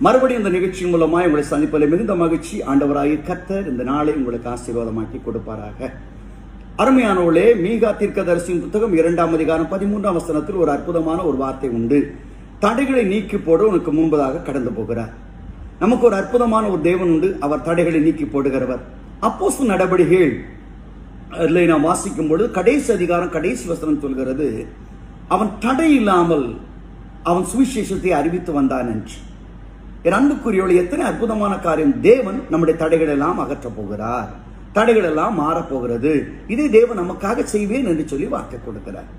மறுபடியும் இந்த நிகழ்ச்சியின் மூலமாய் உங்களை சந்திப்பதில் மிகுந்த மகிழ்ச்சி. ஆண்டவராகிய கர்த்தர் இந்த நாளை உங்களுக்கு ஆசீர்வாதமாக்கி கொடுப்பாராக. அருமையானவர்களே, மீகா தீர்க்கதரிசியின் புத்தகம் 2ஆம் அதிகாரம் 13ஆம் வசனத்தில் ஒரு அற்புதமான ஒரு வார்த்தை உண்டு. தடைகளை நீக்கி போட உனக்கு முன்பதாக கடந்து போகிறார். நமக்கு ஒரு அற்புதமான ஒரு தேவன் உண்டு. அவர் தடைகளை நீக்கி போடுகிறவர். அப்போஸ்தலர் நடபடிகள் நாம் வாசிக்கும் பொழுது கடைசி அதிகாரம் கடைசி வசனம் சொல்கிறது, அவன் தடை இல்லாமல் அவன் சுவிசேஷத்தை அறிவித்து வந்தான் என்று. என் அன்புக்குரியவளை, எத்தனை அற்புதமான காரியம்! தேவன் நம்முடைய தடைகள் எல்லாம் அகற்றப் போகிறார். தடைகள் எல்லாம் மாறப்போகிறது. இதை தேவன் நமக்காக செய்வேன் என்று சொல்லி வாக்கு கொடுக்கிறார்.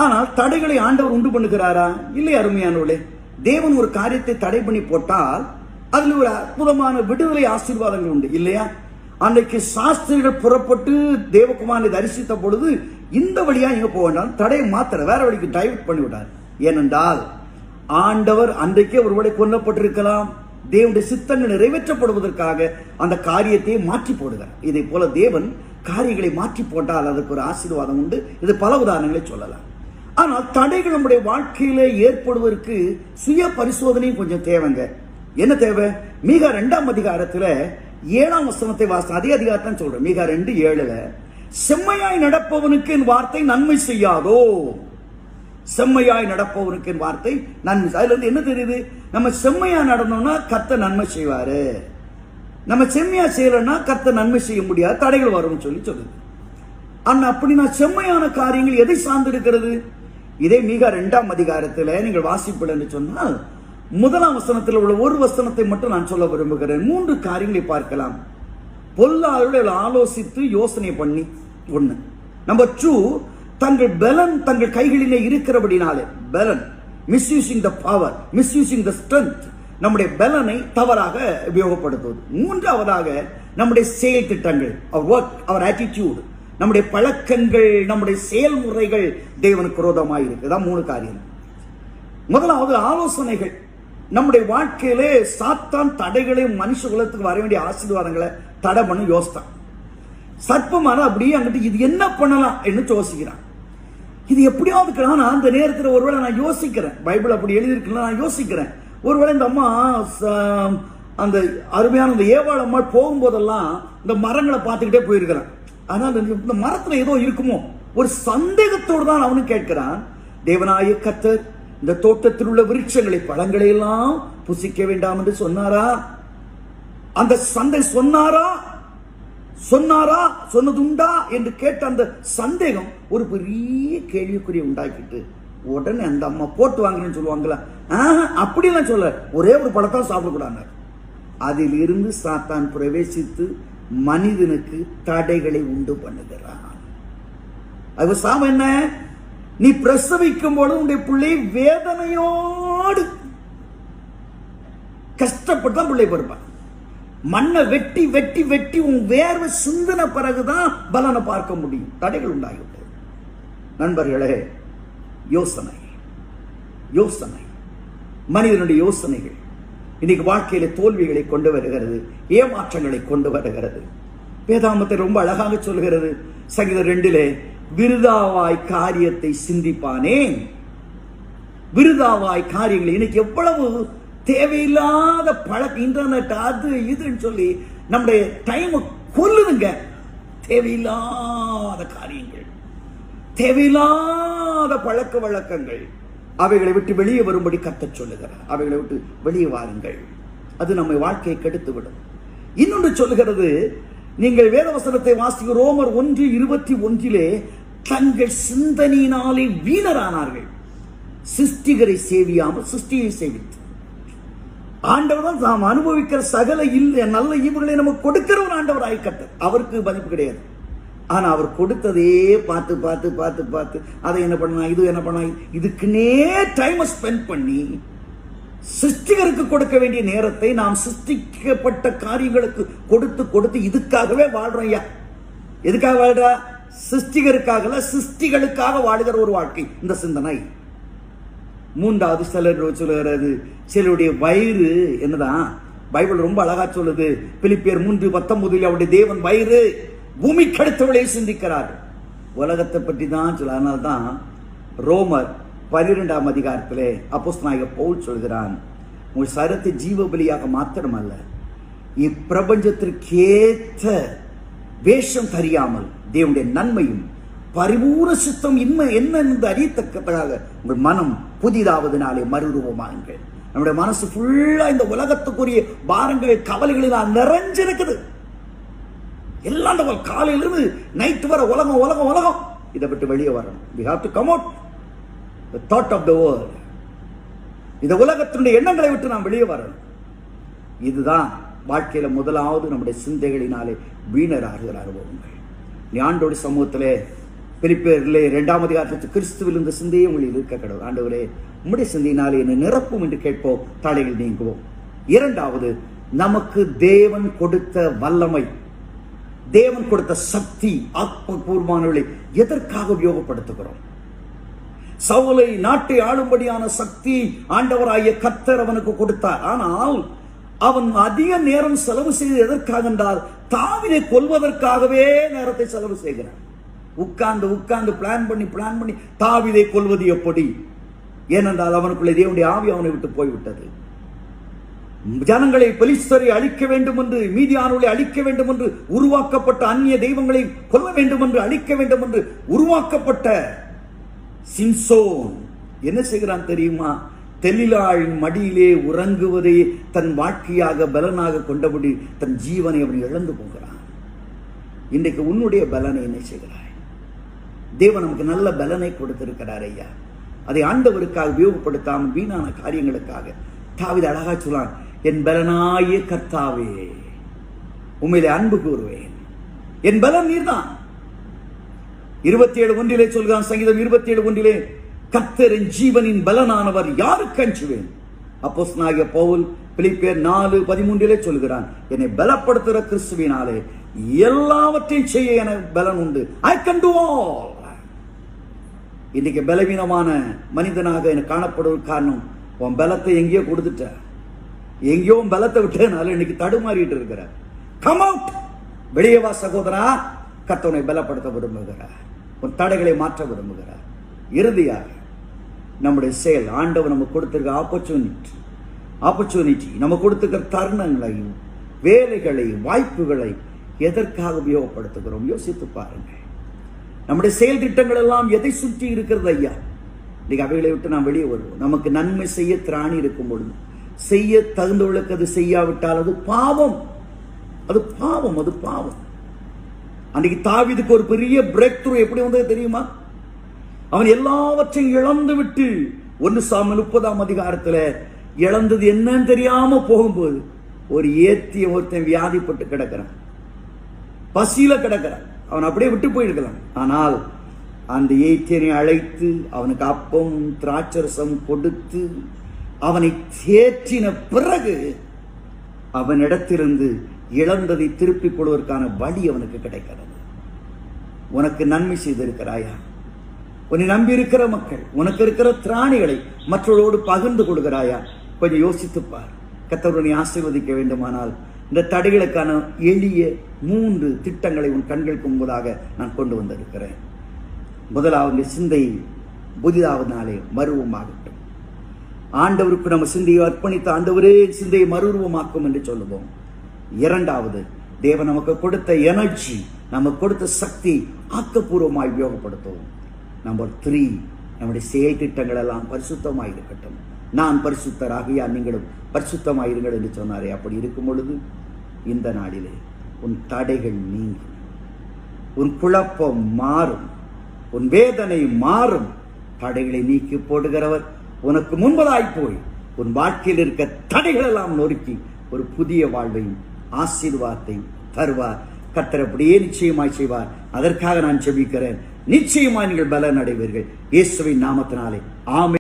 ஆனால் தடைகளை ஆண்டவர் உண்டு பண்ணுகிறாரா? இல்லை. அருமையானவர்களே, தேவன் ஒரு காரியத்தை தடை பண்ணி போட்டால் அதில் ஒரு அற்புதமான விடுதலை ஆசீர்வாதங்கள் உண்டு இல்லையா? அன்றைக்கு சாஸ்திரிகள் புறப்பட்டு தேவகுமாரனை தரிசித்த பொழுது இந்த வழியா இங்க போக வேண்டாம், தடையை மாத்திர வேற வழிக்கு டைவர்ட் பண்ணிவிட்டார். ஏனென்றால் ஆண்டவர் அன்றைக்கே ஒருவேளை கொல்லப்பட்டிருக்கலாம். தேவனுடைய சித்தங்கள் நிறைவேற்றப்படுவதற்காக அந்த காரியத்தை மாற்றி போடுகிறார். இதை போல தேவன் காரியங்களை மாற்றி போட்டால் அதுக்கு ஒரு ஆசீர்வாதம் உண்டு. இது பல உதாரணங்களை சொல்லலாம். ஆனால் தடைகள் நம்முடைய வாழ்க்கையில ஏற்படுவதற்கு சுய பரிசோதனையும் கொஞ்சம் தேவைங்க. என்ன தேவை? மீகா 2ஆம் அதிகாரத்துல 7ஆம் வசனத்தை வாசம் அதே அதிகாரத்தான் சொல்றேன். மீகா 2:7 செம்மையாய் நடப்பவனுக்கு என் வார்த்தை நன்மை செய்யாதோ. செம்மையாய் நடப்பவனுக்கு என் வார்த்தை நன்மை. அதுல இருந்து என்ன தெரியுது? நம்ம செம்மையா நடந்தோம்னா கர்த்தர் நன்மை செய்வாரு. நம்ம செம்மையா செய்யலன்னா கர்த்தர் நன்மை செய்ய முடியாது, தடைகள் வரும் சொல்லி சொல்லுது. ஆனா அப்படி நான் செம்மையான காரியங்கள் எதை சார்ந்திருக்கிறது? இதே மீகா 2ஆம் அதிகாரத்தில் நீங்கள் வாசிப்பீர்கள் என்று சொன்னால் 1ஆம் வசனத்தில் உள்ள ஒரு வசனத்தை மட்டும் நான் சொல்ல விரும்புகிறேன். 3 காரியங்களை பார்க்கலாம். பொல்லாதவர்கள் ஆலோசித்து யோசனை பண்ணி 1. நம்பர் 2, தங்கள் பலன் தங்கள் கைகளிலே இருக்கிறபடினாலே, பலன் misusing the power, misusing the strength, நம்முடைய பலனை தவறாக உபயோகப்படுத்துவது. 3ஆவதாக நம்முடைய செயல் திட்டங்கள், அவர் ஒர்க், அவர் ஆட்டிடியூட், நம்முடைய பழக்கங்கள், நம்முடைய செயல்முறைகள் தேவனுக்கு விரோதமாக இருக்கு. அதான் 3 காரியம். முதலாவது ஆலோசனைகள். நம்முடைய வாழ்க்கையிலே சாத்தான் தடைகளை மனுஷ குலத்துக்கு வர வேண்டிய ஆசீர்வாதங்களை தடை பண்ண யோசித்தான். சர்ப்பமான அப்படியே அங்கிட்டு இது என்ன பண்ணலாம் என்று யோசிக்கிறான். இது எப்படியாவது நான் அந்த நேரத்தில் ஒருவேளை நான் யோசிக்கிறேன், பைபிள் அப்படி எழுதியிருக்குல்ல, நான் யோசிக்கிறேன் ஒருவேளை இந்த அம்மா அந்த அருமையான இந்த ஏவாள் அம்மா போகும்போதெல்லாம் இந்த மரங்களை பார்த்துக்கிட்டே போயிருக்கிறான். ஆனால் இந்த மரத்துல ஏதோ இருக்குமோ ஒரு சந்தேகத்தோடு தான் அவனு கேட்கிறான். தேவனாய கர்த்தர் இந்த தோட்டத்தில் உள்ள விருட்சங்களை பழங்களை எல்லாம் புசிக்க வேண்டாம் என்று சொன்னாரா? அந்த சந்தை சொன்னாரா சொன்னதுண்டா என்று கேட்ட அந்த சந்தேகம் ஒரு பெரிய கேள்விக்குறியை உண்டாக்கிட்டு உடனே அந்த அம்மா போட்டு வாங்குறேன்னு சொல்லுவாங்களா? அப்படிலாம் சொல்ல, ஒரே ஒரு பழத்தான் சாப்பிடக்கூடாது. அதில் இருந்து சாத்தான் பிரவேசித்து மனிதனுக்கு தடைகளை உண்டு பண்ணுகிறான். அது சாம என்ன? நீ பிரசவிக்கும் போது உன்னுடைய பிள்ளை வேதனையோடு கஷ்டப்பட்டு தான் பிள்ளை பிறப்பான். மண்ணை வெட்டி வெட்டி வெட்டி உன் வேர்வை சிந்தின பிறகுதான் பலனை பார்க்க முடியும். தடைகள் உண்டாகிவிட்டது. நண்பர்களே, யோசனை யோசனை மனிதனுடைய யோசனைகள் இன்னைக்கு வாழ்க்கையில தோல்விகளை கொண்டு வருகிறது, ஏமாற்றங்களை கொண்டு வருகிறது. வேதாமத்தை ரொம்ப அழகாக சொல்கிறது. சங்கீதம் 2 விருதாவாய் காரியத்தை சிந்திப்பானேன். விருதாவாய் காரியங்கள் இன்னைக்கு எவ்வளவு தேவையில்லாத பழக்கம், இன்டர்நெட் அது இதுன்னு சொல்லி நம்முடைய டைம் கொல்லுதுங்க. தேவையில்லாத காரியங்கள், தேவையில்லாத பழக்க வழக்கங்கள், அவைகளை விட்டு வெளியே வரும்படி கர்த்தர் சொல்லுகிறார். அவைகளை விட்டு வெளியே வாருங்கள், அது நம்ம வாழ்க்கையை கெடுத்து விடும். இன்னொன்று சொல்லுகிறது, நீங்கள் வேதவசனத்தை வாசிக்க ரோமர் 1:21 தங்கள் சிந்தனையினாலே வீணரானார்கள், சிருஷ்டிகரை சேவியாமல் சிருஷ்டியை சேவித்து. ஆண்டவர் தான் நாம் அனுபவிக்கிற சகல நல்ல ஈவுகளை நமக்கு கொடுக்கிற ஒரு ஆண்டவர் ஆய்கட்டர். அவருக்கு மதிப்பு கிடையாது. ஆனா அவர் கொடுத்ததே பார்த்து பார்த்து பார்த்து பார்த்து அதை என்ன பண்ணா, இது என்ன பண்ணா, இதுக்குன்னே டைம் ஸ்பெண்ட் பண்ணி சிருஷ்டிகருக்கு கொடுக்க வேண்டிய நேரத்தை நாம் சிருஷ்டிக்கப்பட்ட காரியங்களுக்கு கொடுத்து கொடுத்து இதுக்காகவே வாழ்றோம். ஐயா, எதுக்காக வாழ்றா? சிருஷ்டிகருக்காக, சிருஷ்டிகளுக்காக வாழுகிற ஒரு வாழ்க்கை இந்த சிந்தனை. 3வது சிலர் சொல்லுகிறது, சிலருடைய வயிறு என்னதான் பைபிள் ரொம்ப அழகா சொல்லுது. பிலிப்பியர் 3:19 அவருடைய தேவன் வயிறு பூமி கடுத்தவளை சிந்திக்கிறார். உலகத்தை பற்றி தான் சொல்ல. அதனால்தான் ரோமர் 12ஆம் அதிகாரத்திலே அப்போஸ்தலனாகிய பவுல் சொல்கிறான், உங்கள் சரீரத்தை ஜீவ பலியாக மாத்திரமல்ல, இப்பிரபஞ்சத்திற்கேற்ற வேஷம் தெரியாமல் தேவனுடைய நன்மையும் பரிபூர்ண சித்தம் என்ன என்று அறியத்தக்கதாக உங்கள் மனம் புதிதாவதுனாலே மறுரூபமாகுங்கள். நம்முடைய மனசு ஃபுல்லா இந்த உலகத்துக்குரிய பாரங்கள் கவலைகளில் நிறைஞ்சிருக்குது. எல்லாம் காலையிலிருந்து நைட் வர உலகம் உலகம் உலகம். இதை விட்டு வெளியே வரணும். we have to come out the thought of the world. இந்த உலகத்தினுடைய எண்ணங்களை விட்டு நாம் வெளியே வரணும். இதுதான் வாழ்க்கையில முதலாவது நம்முடைய சிந்தைகளினாலே வீணராகிற அனுபவங்கள். நீ ஆண்டோட சமூகத்திலே பிலிப்பியரிலே 2ஆம் அதிகாரத்தில் கிறிஸ்துவில் இந்த சிந்தையே உங்களில் இருக்க கடவுள். ஆண்டவரே, உம்முடைய சிந்தையினாலே என்னை நிரப்பும் என்று கேட்போம், தடைகள் நீங்குவோம். இரண்டாவது, நமக்கு தேவன் கொடுத்த வல்லமை, தேவன் கொடுத்த சக்தி, ஆத்மபூர்வமானவர்களை எதற்காக உபயோகப்படுத்துகிறோம்? சவுலை நாட்டை ஆளும்படியான சக்தி ஆண்டவராகிய கர்த்தர் அவனுக்கு கொடுத்தார். ஆனால் அவன் அதிக நேரம் செலவு செய்து எதற்காக என்றால் தாவீதை கொல்வதற்காகவே நேரத்தை செலவு செய்கிறான். உட்கார்ந்து பிளான் பண்ணி தாவீதை கொல்வது எப்படி? ஏனென்றால் அவனுக்குள்ளே தேவனுடைய ஆவி அவனை விட்டு போய்விட்டது. ஜனங்களை பெலிஸ்தரை அழிக்க வேண்டும் என்று, மீதியானவர்களை அழிக்க வேண்டும் என்று உருவாக்கப்பட்ட, அந்நிய தெய்வங்களை கொல்ல வேண்டும் என்று, அழிக்க வேண்டும் என்று உருவாக்கப்பட்ட சிம்சோன் என்ன செய்கிறான் தெரியுமா? தெலிலாளின் மடியிலே உறங்குவதை தன் வாழ்க்கையாக பலனாக கொண்டபடி தன் ஜீவனை அவன் இழந்து போகிறான். இன்றைக்கு உன்னுடைய பலனை என்ன செய்கிறாய்? தேவன் நமக்கு நல்ல பலனை கொடுத்திருக்கிறார் ஐயா. அதை ஆண்டவருக்காக உபயோகப்படுத்தாமல் வீணான காரியங்களுக்காக. தாவீது அழகா சொல்லான், என் பலனாய கர்த்தாவே உம்மிலே அன்பு கூறுவேன். என் பலன் நீர்தான். 27:1 சொல்கிறான், சங்கீதம் 27:1, கர்த்தரின் ஜீவனின் பலனானவர் யாருக்கு அஞ்சுவேன்? அப்போஸ்தலனாகிய பவுல் பிலிப்பியர் 4:13 சொல்கிறான், என்னை பலப்படுத்துகிற கிறிஸ்துவினாலே எல்லாவற்றையும் செய்ய எனக்கு பலன் உண்டு. I can do all. இன்னைக்கு பலவீனமான மனிதனாக எனக்கு காணப்படுவது காரணம், உன் பலத்தை எங்கேயோ கொடுத்துட்ட, எங்கேயோ பலத்தை விட்டதுனால இன்னைக்கு தடுமாறிட்டு இருக்கிற. கம் அவுட், வெளியே வா சகோதரா. கர்த்தரை பலப்படுத்த விரும்புகிறார், உன் தடைகளை மாற்ற விரும்புகிறார். இறுதியாக நம்முடைய செயல், ஆண்டவர் நமக்கு கொடுத்திருக்க ஆப்பர்ச்சுனிட்டி, நம்ம கொடுத்திருக்கிற தருணங்களையும் வேலைகளை வாய்ப்புகளை எதற்காக உபயோகப்படுத்துகிறோம்? யோசித்து பாருங்க. நம்முடைய செயல் திட்டங்கள் எல்லாம் எதை சுற்றி இருக்கிறது ஐயா? இன்னைக்கு அவைகளை விட்டு நாம் வெளியே வருவோம். நமக்கு நன்மை செய்ய திராணி இருக்கும் பொழுது, செய்ய தகுந்தவர்களுக்கு அது செய்யாவிட்டால் அது பாவம். அது பாவம், அது பாவம். அன்னைக்கு தாவீதுக்கு ஒரு பெரிய பிரேக் த்ரூ எப்படி வந்தது தெரியுமா? அவன் எல்லாவற்றையும் இழந்து விட்டு 1 சாமுவேல் 30ஆம் அதிகாரத்தில் இழந்தது என்னன்னு தெரியாம போகும்போது ஒரு ஏத்திய ஒருத்தன் வியாதிப்பட்டு கிடக்கிறான், பசியில கிடக்கிறான். அவன் அப்படியே விட்டு போயிருக்கலாம். ஆனால் அந்த ஏத்தியனை அழைத்து அவனுக்கு அப்பம் திராட்சரசம் கொடுத்து அவனை தேற்றின பிறகு அவனிடத்திலிருந்து இழந்ததை திருப்பிக் கொள்வதற்கான வழி அவனுக்கு கிடைக்கிறது. உனக்கு நன்மை செய்திருக்கிறாயா? உன்னை நம்பி இருக்கிற மக்கள், உனக்கு இருக்கிற திராணிகளை மற்றவர்களோடு பகிர்ந்து கொள்கிறாயா? கொஞ்சம் யோசித்துப்பார். கர்த்தர் ஆசீர்வதிக்க வேண்டுமானால் இந்த தடைகளுக்கான எளிய 3 திட்டங்களை உன் கண்களுக்கு முன்பதாக நான் கொண்டு வந்திருக்கிறேன். முதலாவது, சிந்தை புதிதாவது நாளே மறுரூபமாகட்டும். ஆண்டவருக்கு நம்ம சிந்தையை அர்ப்பணித்த ஆண்டவரே சிந்தையை மறுரூபமாக்கும் என்று சொல்லுவோம். இரண்டாவது, தேவன் நமக்கு கொடுத்த எனர்ஜி, நமக்கு கொடுத்த சக்தி ஆக்கப்பூர்வமாய் உபயோகப்படுத்துவோம். நம்பர் 3, நம்முடைய செயல் திட்டங்கள் எல்லாம் பரிசுத்தமாக இருக்கட்டும். நான் பரிசுத்தராகியா நீங்களும் பரிசுத்தமாயிருங்கள் என்று சொன்னாரே. அப்படி இருக்கும் பொழுது இந்த நாளிலே உன் தடைகள் நீங்கும், உன் குழப்பம் மாறும், உன் வேதனை மாறும். தடைகளை நீக்கி போடுகிறவர் உனக்கு முன்பதாய் போய் உன் வாழ்க்கையில் இருக்க தடைகள் எல்லாம் நொறுக்கி ஒரு புதிய வாழ்வையும் ஆசீர்வாதத்தையும் தருவார். கர்த்தர் அப்படியே நிச்சயமாய் செய்வார். அதற்காக நான் ஜெபிக்கிறேன். நிச்சயமாய் நீங்கள் பலன் அடைவீர்கள். இயேசுவின் நாமத்தினாலே ஆமென்.